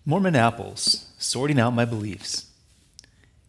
Mormon apples, sorting out my beliefs.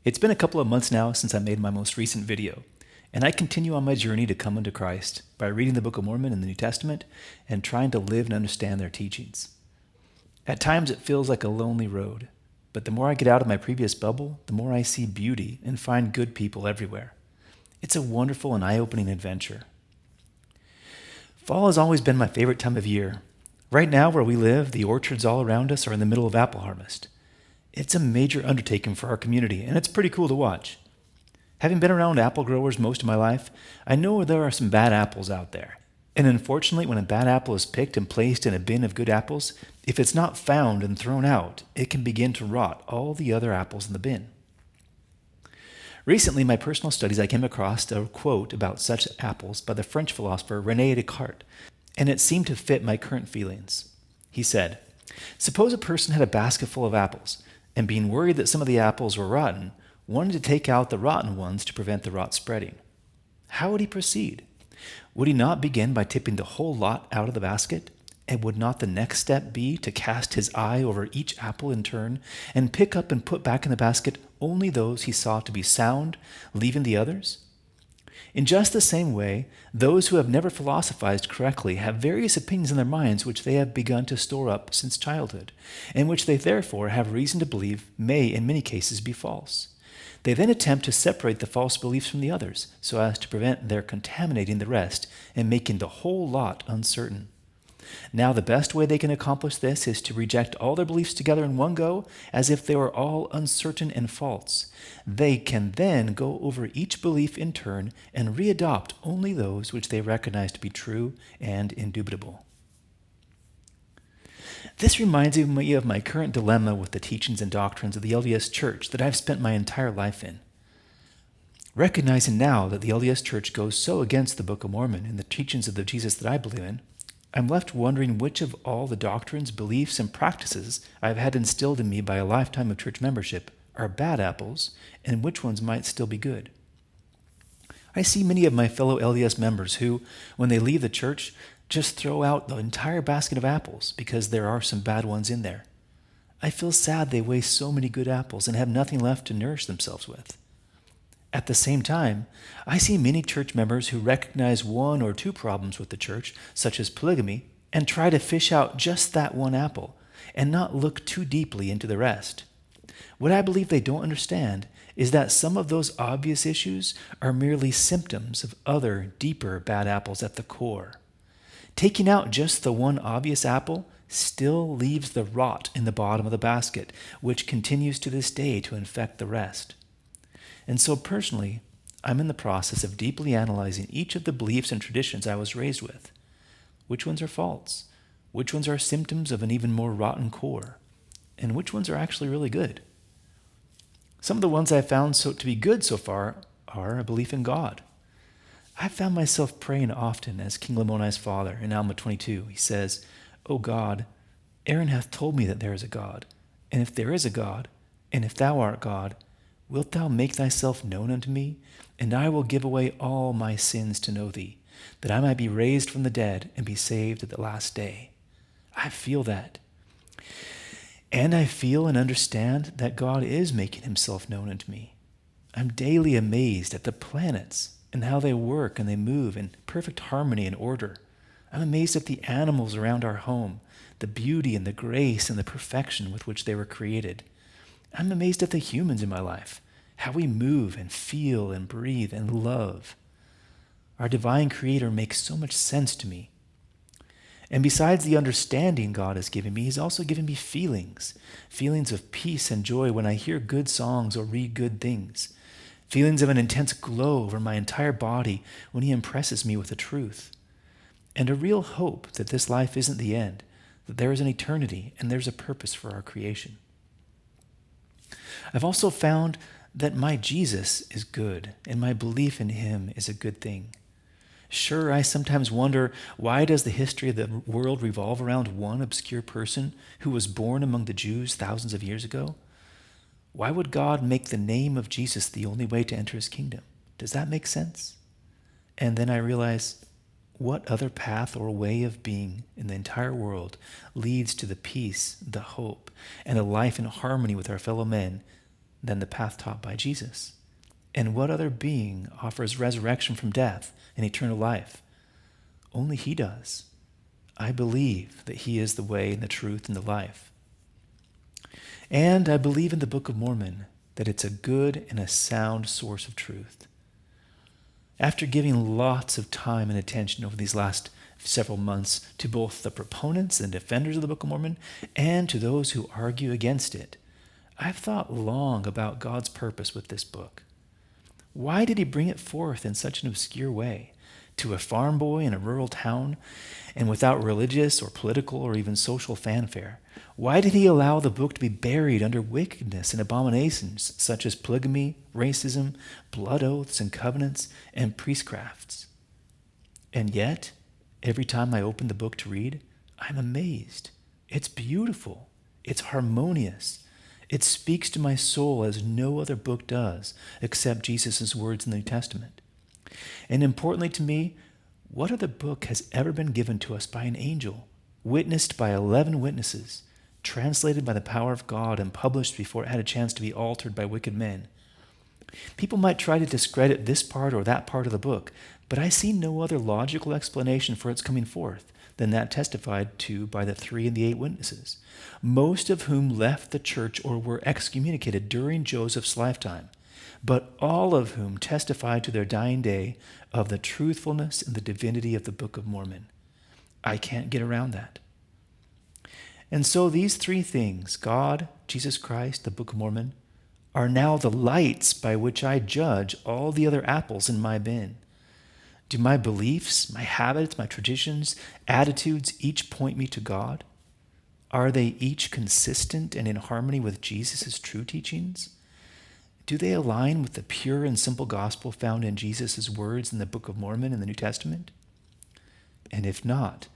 It's been a couple of months now since I made my most recent video, and I continue on my journey to come unto Christ by reading the Book of Mormon in the New Testament and trying to live and understand their teachings. At times it feels like a lonely road, but the more I get out of my previous bubble, the more I see beauty and find good people everywhere. It's a wonderful and eye-opening adventure. Fall has always been my favorite time of year. Right now, where we live, the orchards all around us are in the middle of apple harvest. It's a major undertaking for our community, and it's pretty cool to watch. Having been around apple growers most of my life, I know there are some bad apples out there. And unfortunately, when a bad apple is picked and placed in a bin of good apples, if it's not found and thrown out, it can begin to rot all the other apples in the bin. Recently, in my personal studies, I came across a quote about such apples by the French philosopher René Descartes, and it seemed to fit my current feelings. He said, "Suppose a person had a basket full of apples, and being worried that some of the apples were rotten, wanted to take out the rotten ones to prevent the rot spreading. How would he proceed? Would he not begin by tipping the whole lot out of the basket? And would not the next step be to cast his eye over each apple in turn and pick up and put back in the basket only those he saw to be sound, leaving the others? In just the same way, those who have never philosophized correctly have various opinions in their minds which they have begun to store up since childhood, and which they therefore have reason to believe may in many cases be false. They then attempt to separate the false beliefs from the others, so as to prevent their contaminating the rest and making the whole lot uncertain. Now the best way they can accomplish this is to reject all their beliefs together in one go, as if they were all uncertain and false. They can then go over each belief in turn and readopt only those which they recognize to be true and indubitable." This reminds me of my current dilemma with the teachings and doctrines of the LDS Church that I've spent my entire life in. Recognizing now that the LDS Church goes so against the Book of Mormon and the teachings of the Jesus that I believe in, I'm left wondering which of all the doctrines, beliefs, and practices I've had instilled in me by a lifetime of church membership are bad apples, and which ones might still be good. I see many of my fellow LDS members who, when they leave the church, just throw out the entire basket of apples because there are some bad ones in there. I feel sad they waste so many good apples and have nothing left to nourish themselves with. At the same time, I see many church members who recognize one or two problems with the church, such as polygamy, and try to fish out just that one apple and not look too deeply into the rest. What I believe they don't understand is that some of those obvious issues are merely symptoms of other, deeper bad apples at the core. Taking out just the one obvious apple still leaves the rot in the bottom of the basket, which continues to this day to infect the rest. And so personally, I'm in the process of deeply analyzing each of the beliefs and traditions I was raised with. Which ones are false? Which ones are symptoms of an even more rotten core? And which ones are actually really good? Some of the ones I've found to be good so far are a belief in God. I've found myself praying often as King Lamoni's father in Alma 22. He says, "O God, Aaron hath told me that there is a God. And if there is a God, and if thou art God, wilt thou make thyself known unto me? And I will give away all my sins to know thee, that I might be raised from the dead and be saved at the last day." I feel that. And I feel and understand that God is making himself known unto me. I'm daily amazed at the planets and how they work and they move in perfect harmony and order. I'm amazed at the animals around our home, the beauty and the grace and the perfection with which they were created. I'm amazed at the humans in my life, how we move and feel and breathe and love. Our divine Creator makes so much sense to me. And besides the understanding God has given me, he's also given me feelings of peace and joy when I hear good songs or read good things, feelings of an intense glow over my entire body when he impresses me with the truth, and a real hope that this life isn't the end, that there is an eternity and there's a purpose for our creation. I've also found that my Jesus is good, and my belief in him is a good thing. Sure, I sometimes wonder, why does the history of the world revolve around one obscure person who was born among the Jews thousands of years ago? Why would God make the name of Jesus the only way to enter his kingdom? Does that make sense? And then I realize, What other path or way of being in the entire world leads to the peace, the hope, and a life in harmony with our fellow men than the path taught by Jesus? And what other being offers resurrection from death and eternal life? Only he does. I believe that he is the way and the truth and the life. And I believe in the Book of Mormon that it's a good and a sound source of truth. After giving lots of time and attention over these last several months to both the proponents and defenders of the Book of Mormon and to those who argue against it, I've thought long about God's purpose with this book. Why did he bring it forth in such an obscure way to a farm boy in a rural town and without religious or political or even social fanfare? Why did he allow the book to be buried under wickedness and abominations such as polygamy, racism, blood oaths and covenants, and priestcrafts? And yet, every time I open the book to read, I'm amazed. It's beautiful. It's harmonious. It speaks to my soul as no other book does, except Jesus' words in the New Testament. And importantly to me, what other book has ever been given to us by an angel, witnessed by 11 witnesses, translated by the power of God and published before it had a chance to be altered by wicked men? People might try to discredit this part or that part of the book, but I see no other logical explanation for its coming forth than that testified to by the 3 and the 8 witnesses, most of whom left the church or were excommunicated during Joseph's lifetime, but all of whom testified to their dying day of the truthfulness and the divinity of the Book of Mormon. I can't get around that. And so these 3 things, God, Jesus Christ, the Book of Mormon, are now the lights by which I judge all the other apples in my bin. Do my beliefs, my habits, my traditions, attitudes each point me to God? Are they each consistent and in harmony with Jesus' true teachings? Do they align with the pure and simple gospel found in Jesus' words in the Book of Mormon in the New Testament? And if not,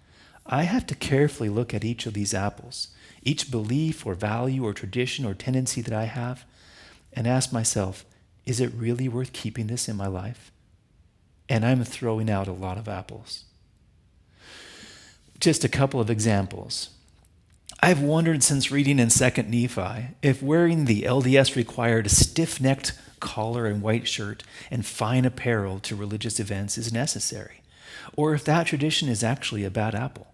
I have to carefully look at each of these apples, each belief or value or tradition or tendency that I have, and ask myself, is it really worth keeping this in my life? And I'm throwing out a lot of apples. Just a couple of examples. I've wondered since reading in 2 Nephi if wearing the LDS required stiff-necked collar and white shirt and fine apparel to religious events is necessary, or if that tradition is actually a bad apple.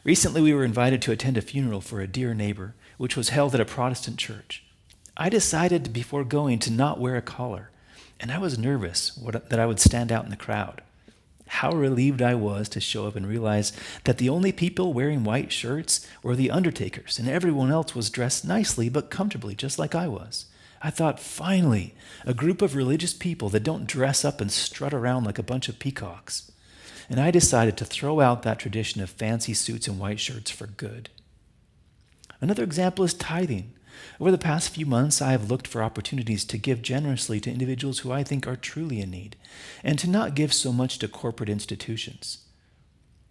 Recently, we were invited to attend a funeral for a dear neighbor, which was held at a Protestant church. I decided before going to not wear a collar, and I was nervous that I would stand out in the crowd. How relieved I was to show up and realize that the only people wearing white shirts were the undertakers, and everyone else was dressed nicely but comfortably, just like I was. I thought, finally, a group of religious people that don't dress up and strut around like a bunch of peacocks. And I decided to throw out that tradition of fancy suits and white shirts for good. Another example is tithing. Over the past few months, I have looked for opportunities to give generously to individuals who I think are truly in need, and to not give so much to corporate institutions.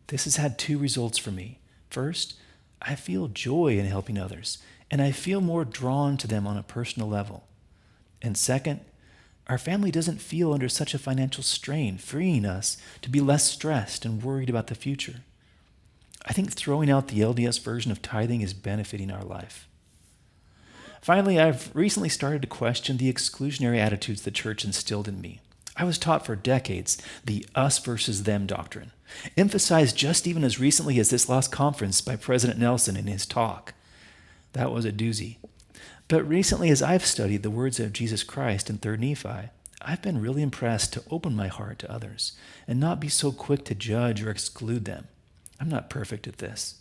This has had 2 results for me. First, I feel joy in helping others, and I feel more drawn to them on a personal level. And second, our family doesn't feel under such a financial strain, freeing us to be less stressed and worried about the future. I think throwing out the LDS version of tithing is benefiting our life. Finally, I've recently started to question the exclusionary attitudes the church instilled in me. I was taught for decades the us versus them doctrine, emphasized just even as recently as this last conference by President Nelson in his talk. That was a doozy. But recently, as I've studied the words of Jesus Christ in 3 Nephi, I've been really impressed to open my heart to others and not be so quick to judge or exclude them. I'm not perfect at this.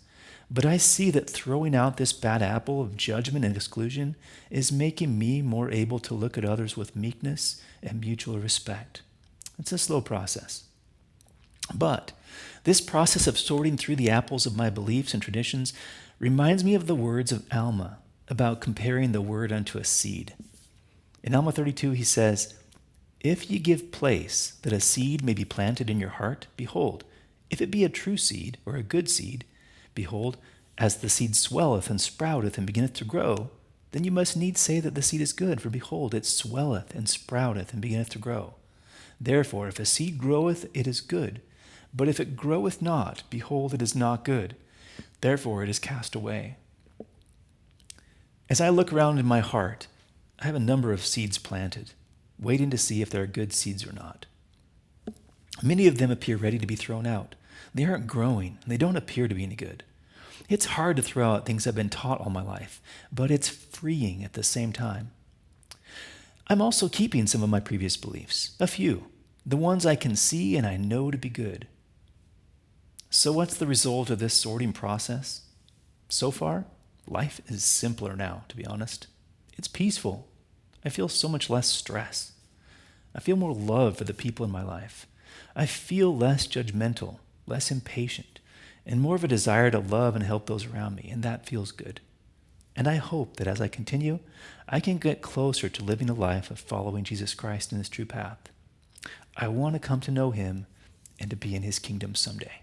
But I see that throwing out this bad apple of judgment and exclusion is making me more able to look at others with meekness and mutual respect. It's a slow process. But this process of sorting through the apples of my beliefs and traditions reminds me of the words of Alma about comparing the word unto a seed. In Alma 32, he says, "If ye give place that a seed may be planted in your heart, behold, if it be a true seed or a good seed, behold, as the seed swelleth and sprouteth and beginneth to grow, then you must needs say that the seed is good, for behold, it swelleth and sprouteth and beginneth to grow. Therefore, if a seed groweth, it is good, But if it groweth not, behold, it is not good. Therefore it is cast away. As I look around in my heart, I have a number of seeds planted, waiting to see if they are good seeds or not. Many of them appear ready to be thrown out. They aren't growing. They don't appear to be any good. It's hard to throw out things I've been taught all my life, but it's freeing at the same time. I'm also keeping some of my previous beliefs, a few, the ones I can see and I know to be good. So what's the result of this sorting process? So far, life is simpler now, to be honest. It's peaceful. I feel so much less stress. I feel more love for the people in my life. I feel less judgmental, less impatient, and more of a desire to love and help those around me, and that feels good. And I hope that as I continue, I can get closer to living a life of following Jesus Christ in his true path. I want to come to know him and to be in his kingdom someday.